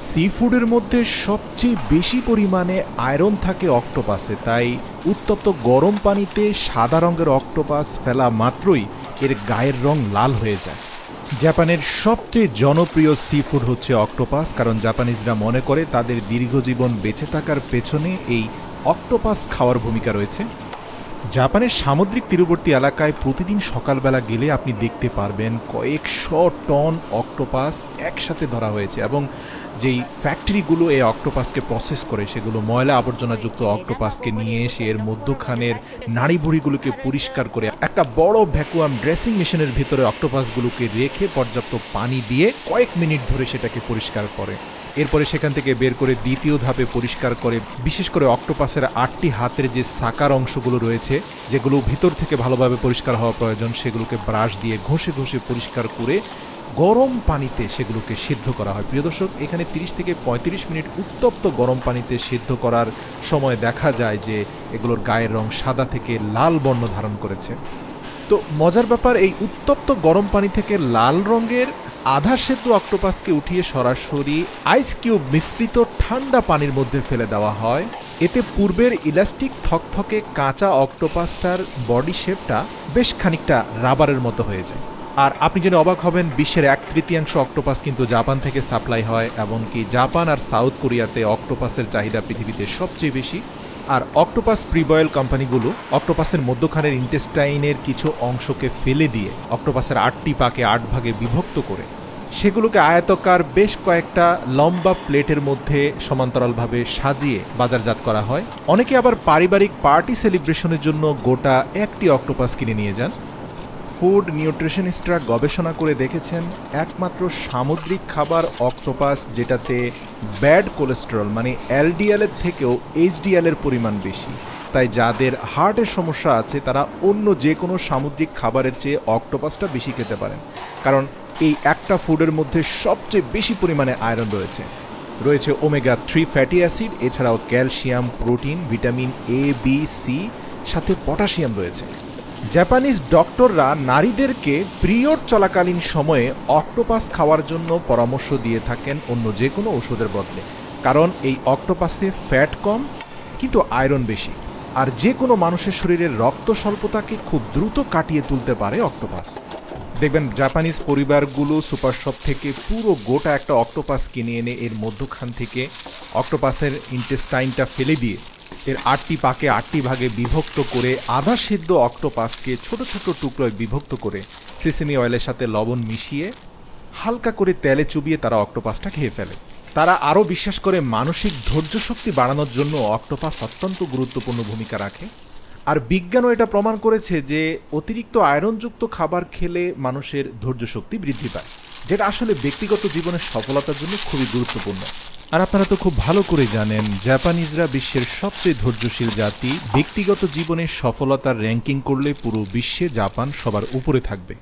C ফুডের মধ্যে সবচেয়ে বেশি পরিমাণে আয়রন থাকে অক্টোপাসে, তাই উত্তপ্ত গরম পানিতে সাদা রঙের অক্টোপাস ফেলা মাত্রই এর গায়ের রং লাল হয়ে যায়। জাপানের সবচেয়ে জনপ্রিয় সি ফুড হচ্ছে অক্টোপাস, কারণ জাপানিজরা মনে করে তাদের দীর্ঘজীবন বেঁচে থাকার পেছনে এই অক্টোপাস খাওয়ার ভূমিকা রয়েছে। জাপানের সামুদ্রিক তীরবর্তী এলাকায় প্রতিদিন সকালবেলা গেলে আপনি দেখতে পারবেন কয়েকশো টন অক্টোপাস একসাথে ধরা হয়েছে, এবং যেই ফ্যাক্টরিগুলো এই অক্টোপাসকে প্রসেস করে সেগুলো ময়লা আবর্জনাযুক্ত অক্টোপাসকে নিয়ে এসে এর মধ্যখানের নাড়িভুড়িগুলোকে পরিষ্কার করে একটা বড় ভ্যাকুয়াম ড্রেসিং মেশিনের ভিতরে অক্টোপাসগুলোকে রেখে পর্যাপ্ত পানি দিয়ে কয়েক মিনিট ধরে সেটাকে পরিষ্কার করে। এরপরে সেখান থেকে বের করে দ্বিতীয় ধাপে পরিষ্কার করে, বিশেষ করে অক্টোপাসের 8টি হাতের যে সাকার অংশগুলো রয়েছে যেগুলো ভিতর থেকে ভালোভাবে পরিষ্কার হওয়া প্রয়োজন, সেগুলোকে ব্রাশ দিয়ে ঘষে ঘষে পরিষ্কার করে গরম পানিতে সেগুলোকে সিদ্ধ করা হয়। প্রিয় দর্শক, এখানে 30 থেকে 35 মিনিট উত্তপ্ত গরম পানিতে সিদ্ধ করার সময় দেখা যায় যে এগুলোর গায়ের রং সাদা থেকে লাল বর্ণ ধারণ করেছে। তো মজার ব্যাপার, এই উত্তপ্ত গরম পানি থেকে লাল রঙের আধা সেদ্ধ অক্টোপাসকে উঠিয়ে সরাসরি আইস কিউব মিশ্রিত ঠান্ডা পানির মধ্যে ফেলে দেওয়া হয়। এতে পূর্বের ইলাস্টিক থকথকে কাঁচা অক্টোপাসটার বডি শেপটা বেশ খানিকটা রাবারের মতো হয়ে যায়। আর আপনি জেনে অবাক হবেন, বিশ্বের 1/3 অক্টোপাস কিন্তু জাপান থেকে সাপ্লাই হয়, এমনকি জাপান আর সাউথ কোরিয়াতে অক্টোপাসের চাহিদা পৃথিবীতে সবচেয়ে বেশি। আর অক্টোপাস প্রিবয়েল কোম্পানিগুলো অক্টোপাসের মধ্যখানের ইন্টেস্টাইনের কিছু অংশকে ফেলে দিয়ে অক্টোপাসের 8টি পাকে 8 ভাগে বিভক্ত করে সেগুলোকে আয়তাকার বেশ কয়েকটা লম্বা প্লেটের মধ্যে সমান্তরালভাবে সাজিয়ে বাজারজাত করা হয়। অনেকে আবার পারিবারিক পার্টি সেলিব্রেশনের জন্য গোটা একটি অক্টোপাস কিনে নিয়ে যান। ফুড নিউট্রিশনিস্টরা গবেষণা করে দেখেছেন একমাত্র সামুদ্রিক খাবার অক্টোপাস যেটাতে ব্যাড কোলেস্টেরল মানে এলডিএল এর থেকেও এইচডিএল এর পরিমাণ বেশি। তাই যাদের হার্টের সমস্যা আছে তারা অন্য যে কোনো সামুদ্রিক খাবারের চেয়ে অক্টোপাসটা বেশি খেতে পারেন, কারণ এই একটা ফুডের মধ্যে সবচেয়ে বেশি পরিমাণে আয়রন রয়েছে ওমেগা 3 ফ্যাটি অ্যাসিড, এছাড়াও calcium, protein, vitamin A, B, C, সাথে পটাশিয়াম রয়েছে। জাপানিজ ডক্টররা নারীদেরকে পিরিয়ড চলাকালীন সময়ে অক্টোপাস খাওয়ার জন্য পরামর্শ দিয়ে থাকেন অন্য যে কোনো ওষুধের বদলে, কারণ এই অক্টোপাসে ফ্যাট কম কিন্তু আয়রন বেশি, আর যে কোনো মানুষের শরীরের রক্ত স্বল্পতাকে খুব দ্রুত কাটিয়ে তুলতে পারে অক্টোপাস। দেখবেন জাপানিজ পরিবারগুলো সুপার শপ থেকে পুরো গোটা একটা অক্টোপাস কিনে এনে এর মধ্যখান থেকে অক্টোপাসের ইন্টেস্টাইনটা ফেলে দিয়ে এর 8টি পাকে 8টি ভাগে বিভক্ত করে আধা সিদ্ধ অক্টোপাসকে ছোট ছোট টুকরোয় বিভক্ত করে সেসেমি অয়েলের সাথে লবণ মিশিয়ে হালকা করে তেলে চুবিয়ে তারা অক্টোপাসটা খেয়ে ফেলে। তারা আরও বিশ্বাস করে মানসিক ধৈর্য শক্তি বাড়ানোর জন্য অক্টোপাস অত্যন্ত গুরুত্বপূর্ণ ভূমিকা রাখে। আর বিজ্ঞানও এটা প্রমাণ করেছে যে অতিরিক্ত আয়রনযুক্ত খাবার খেলে মানুষের ধৈর্য শক্তি বৃদ্ধি পায়, যেটা আসলে ব্যক্তিগত জীবনের সফলতার জন্য খুবই গুরুত্বপূর্ণ। আর আপনারা তো খুব ভালো করে জানেন জাপানিজরা বিশ্বের সবচেয়ে ধৈর্যশীল জাতি। ব্যক্তিগত জীবনে সফলতার র্যাঙ্কিং করলে পুরো বিশ্বে জাপান সবার উপরে থাকবে।